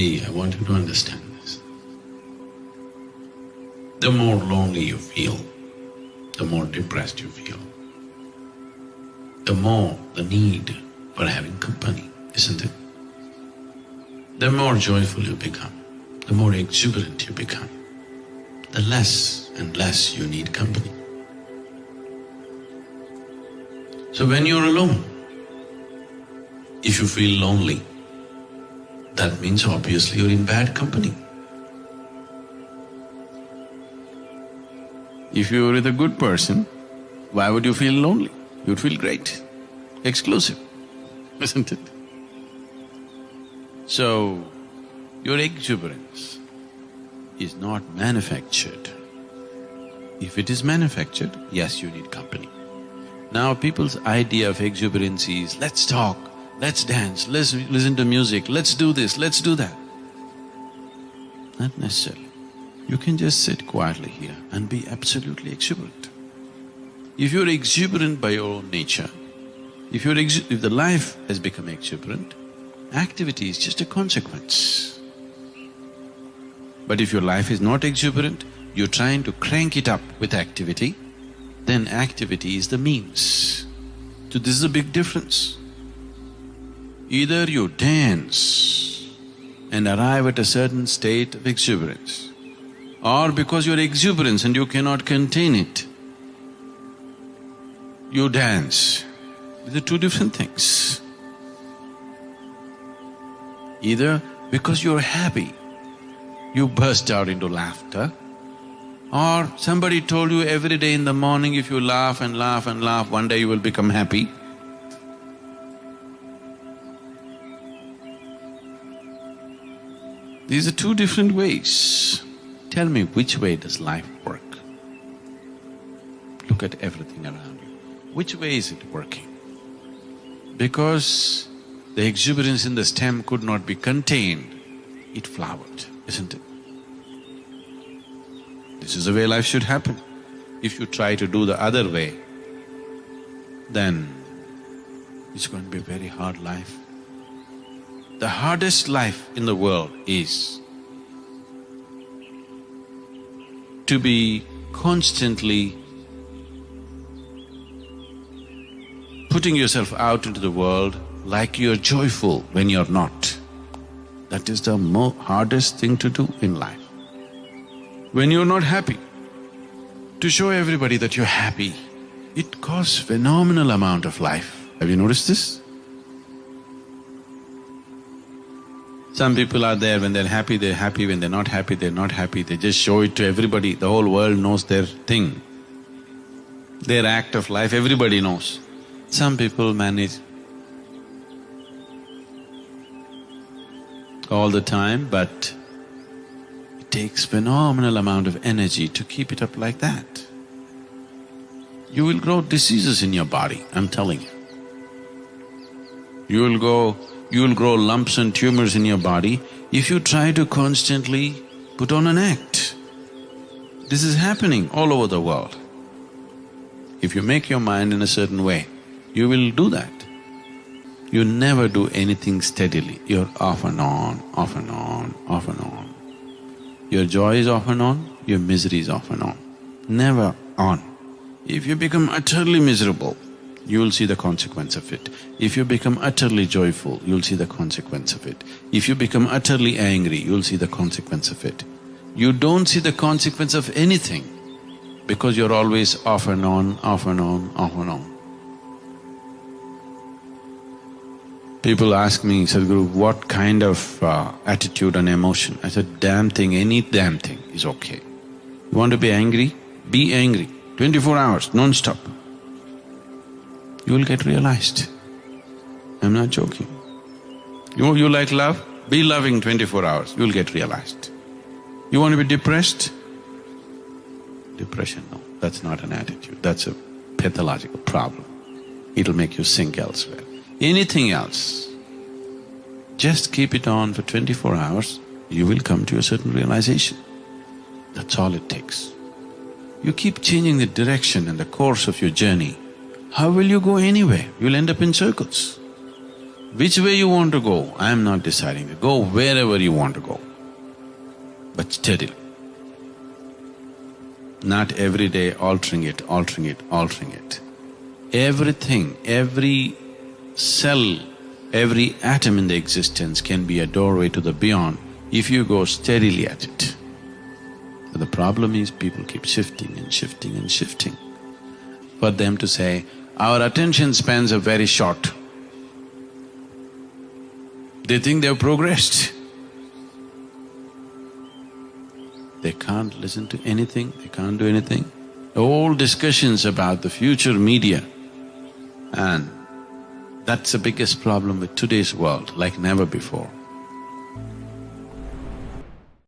Hey, I want you to understand this. The more lonely you feel, the more depressed you feel, the more the need for having company, isn't it? The more joyful you become, the more exuberant you become, the less and less you need company. So when you're alone, if you feel lonely, that means obviously you're in bad company. If you were with a good person, why would you feel lonely? You'd feel great, exclusive, isn't it? So, your exuberance is not manufactured. If it is manufactured, yes, you need company. Now people's idea of exuberance is, let's talk, let's dance, let's listen to music, let's do this, let's do that. Not necessarily. You can just sit quietly here and be absolutely exuberant. If you're exuberant by your own nature, if the life has become exuberant, activity is just a consequence. But if your life is not exuberant, you're trying to crank it up with activity, then activity is the means. So this is a big difference. Either you dance and arrive at a certain state of exuberance, or because you're exuberant and you cannot contain it, you dance. These are two different things. Either because you're happy, you burst out into laughter, or somebody told you every day in the morning if you laugh and laugh and laugh, one day you will become happy. These are two different ways. Tell me, which way does life work? Look at everything around you. Which way is it working? Because the exuberance in the stem could not be contained, it flowered, isn't it? This is the way life should happen. If you try to do the other way, then it's going to be a very hard life. The hardest life in the world is to be constantly putting yourself out into the world like you're joyful when you're not. That is the hardest thing to do in life. When you're not happy, to show everybody that you're happy, it costs phenomenal amount of life. Have you noticed this? Some people are there, when they're happy, when they're not happy, they're not happy, they just show it to everybody, the whole world knows their thing. Their act of life, everybody knows. Some people manage all the time, but it takes phenomenal amount of energy to keep it up like that. You will grow diseases in your body, I'm telling you. You will grow lumps and tumors in your body if you try to constantly put on an act. This is happening all over the world. If you make your mind in a certain way, you will do that. You never do anything steadily, you're off and on, off and on, off and on. Your joy is off and on, your misery is off and on, never on. If you become utterly miserable, you will see the consequence of it. If you become utterly joyful, you'll see the consequence of it. If you become utterly angry, you'll see the consequence of it. You don't see the consequence of anything because you're always off and on, off and on, off and on. People ask me, Sadhguru, what kind of attitude and emotion? I said, damn thing, any damn thing is okay. You want to be angry? Be angry, 24 hours, non-stop. You will get realized. I'm not joking. You like love? Be loving 24 hours, you will get realized. You want to be depressed? Depression, no, that's not an attitude, that's a pathological problem. It'll make you sink elsewhere. Anything else, just keep it on for 24 hours, you will come to a certain realization. That's all it takes. You keep changing the direction and the course of your journey, how will you go anywhere? You'll end up in circles. Which way you want to go, I am not deciding. Go wherever you want to go, but steadily. Not every day altering it, altering it, altering it. Everything, every cell, every atom in the existence can be a doorway to the beyond if you go steadily at it. But the problem is people keep shifting and shifting and shifting. For them to say, our attention spans are very short, they think they've progressed. They can't listen to anything, they can't do anything. All discussions about the future media, and that's the biggest problem with today's world, like never before.